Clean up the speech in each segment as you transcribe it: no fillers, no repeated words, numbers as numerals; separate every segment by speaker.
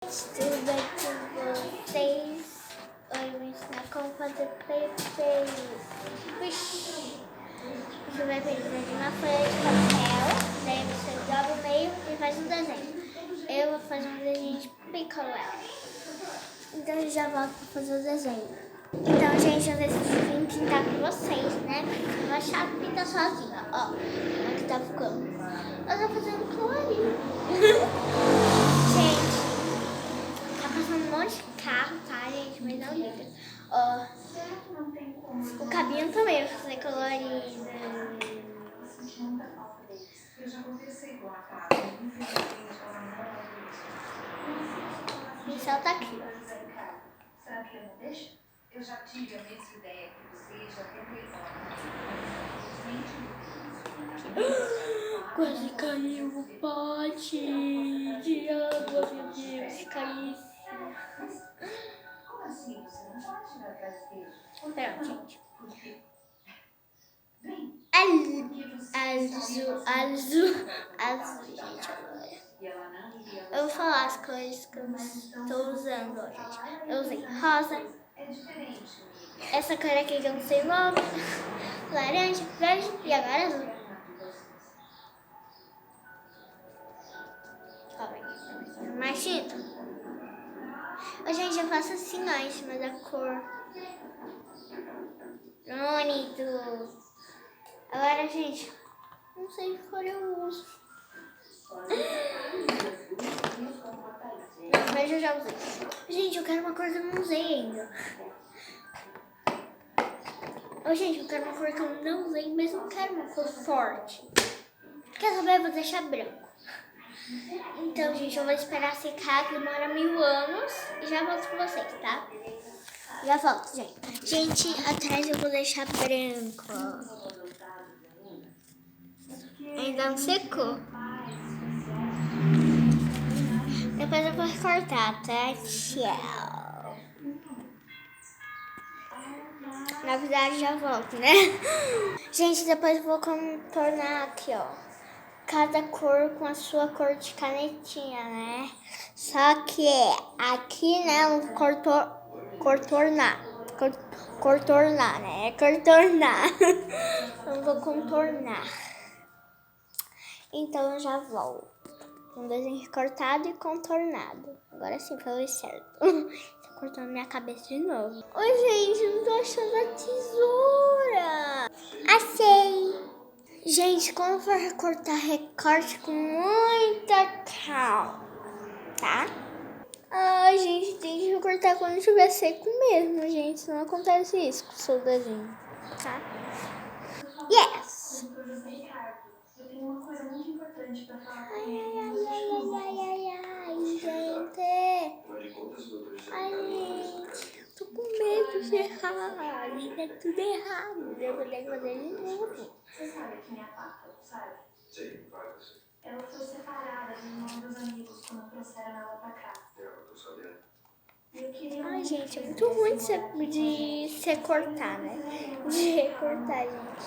Speaker 1: Tudo bem com vocês? Hoje eu vou ensinar como fazer papéis. Você vai precisar de uma folha de papel, daí você dobra o meio e faz um desenho. Eu vou fazer um desenho de picolé. Então eu já volto para fazer o desenho. Então, gente, eu decidi vir pintar com vocês, né? Porque eu achava pintar sozinha. Ó, como é que tá ficando. Eu tô fazendo colorinho. Gente. Tá passando um monte de carro, tá, gente? Mas não liga. Ó, o cabelo também vai fazer colorido. O pincel tá aqui, ó.
Speaker 2: Será que ele não deixa? Eu já tive a mesma ideia que você, já tentei falar.
Speaker 1: Quase caiu o pote de água, meu Deus, se caísse.
Speaker 2: Como assim? Você não pode ir atrás dele?
Speaker 1: Pronto, gente.
Speaker 2: Por quê? Bem,
Speaker 1: Azul, gente, agora. Eu vou falar as cores que eu estou usando hoje, gente. Eu usei rosa, essa cor aqui que eu não sei logo, laranja, verde e agora azul. Ó, mais tinta. Gente, eu faço assim, ó, em cima da cor. Bonito. Agora, gente, não sei que cor eu uso. Não, mas eu já usei. Gente, eu quero uma cor que eu não usei ainda. Gente, eu quero uma cor que eu não usei, mas não quero uma cor forte. Quer saber? Eu vou deixar branco. Então, gente, eu vou esperar secar, que demora 1000 anos. E já volto com vocês, tá? Já volto, gente. Gente, atrás eu vou deixar branco, ó. Ainda não secou. Depois eu vou recortar, tá? Tchau. Na verdade, já volto, né? Gente, depois eu vou contornar aqui, ó. Cada cor com a sua cor de canetinha, né? Só que aqui, né, eu vou contornar, né? Contornar. Eu vou contornar. Então eu já volto. Um desenho recortado e contornado. Agora sim, foi certo. Tô cortando minha cabeça de novo. Oi, gente, eu não tô achando a tesoura. Achei. Gente, quando for recortar, recorte com muita calma, tá? Ai, gente, tem que recortar quando estiver seco mesmo, gente. Não acontece isso com o seu desenho, tá? Yes!
Speaker 2: Eu tenho uma coisa muito importante pra falar com ele.
Speaker 1: Gente. Ai, gente, eu tô com medo de errar. É tudo errado. Eu vou ter que fazer de novo.
Speaker 2: Você sabe quem é a Pata, sabe? Sim, claro que sim. Ela foi separada de um dos amigos quando trouxeram ela pra cá. Eu tô sabendo.
Speaker 1: Ai, gente, é muito ruim de se cortar, né? De recortar, gente.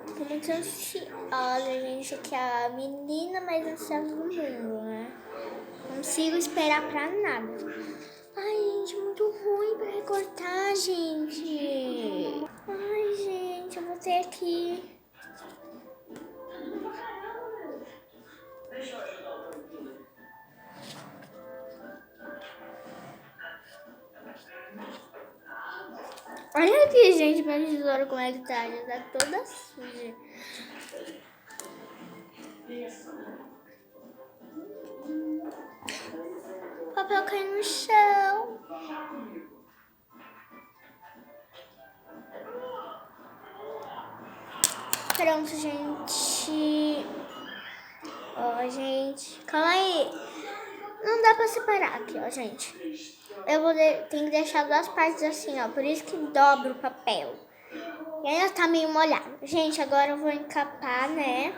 Speaker 1: Tô muito ansiosa, gente, que é a menina mais ansiosa do mundo, né? Não consigo esperar pra nada. Ai, gente, muito ruim pra recortar, gente. Ai, gente, eu vou ter que...
Speaker 2: Deixa eu ajudar o Bruno.
Speaker 1: Olha aqui, gente, meu tesouro como é que tá. Já tá toda suja. O papel caiu no chão. Pronto, gente. Ó, gente. Calma aí. Não dá pra separar aqui, ó, gente. Eu vou tenho que deixar duas partes assim, ó. Por isso que dobra o papel. E ainda tá meio molhado. Gente, agora eu vou encapar, né?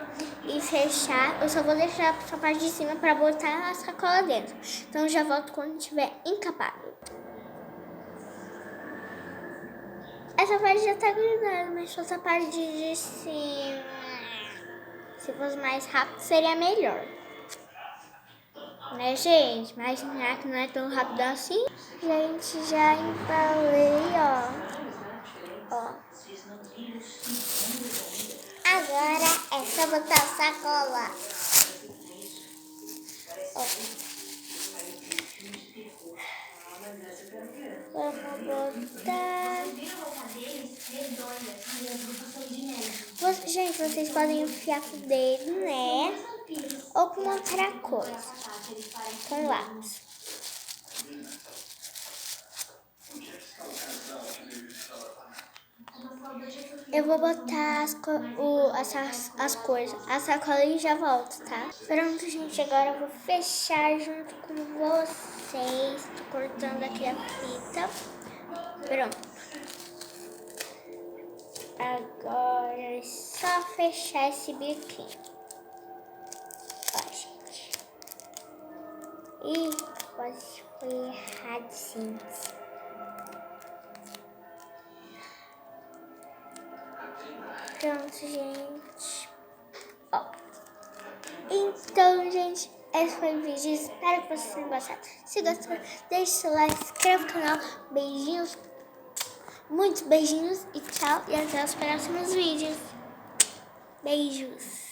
Speaker 1: E fechar. Eu só vou deixar essa parte de cima pra botar a sacola dentro. Então eu já volto quando tiver encapado. Essa parte já tá grudada, mas só essa parte de cima. Se fosse mais rápido, seria melhor. Né, gente? Mas será que não é tão rápido assim? Gente, já embalei, ó. Agora é só botar a sacola. Ó. Vamos botar. Gente, vocês podem enfiar com o dedo, né? Ou com outra coisa. Com lápis. Eu vou botar as coisas, a sacola e já volto, tá? Pronto, gente, agora eu vou fechar junto com vocês. Tô cortando aqui a fita. Pronto. Agora é só fechar esse biquinho. Ó, gente. Ih, quase foi errado, sim. Pronto, gente. Ó. Então, gente, esse foi o vídeo. Espero que vocês tenham gostado. Se gostou, deixe seu like, se inscreva no canal. Beijinhos, muitos beijinhos e tchau. E até os próximos vídeos. Beijos.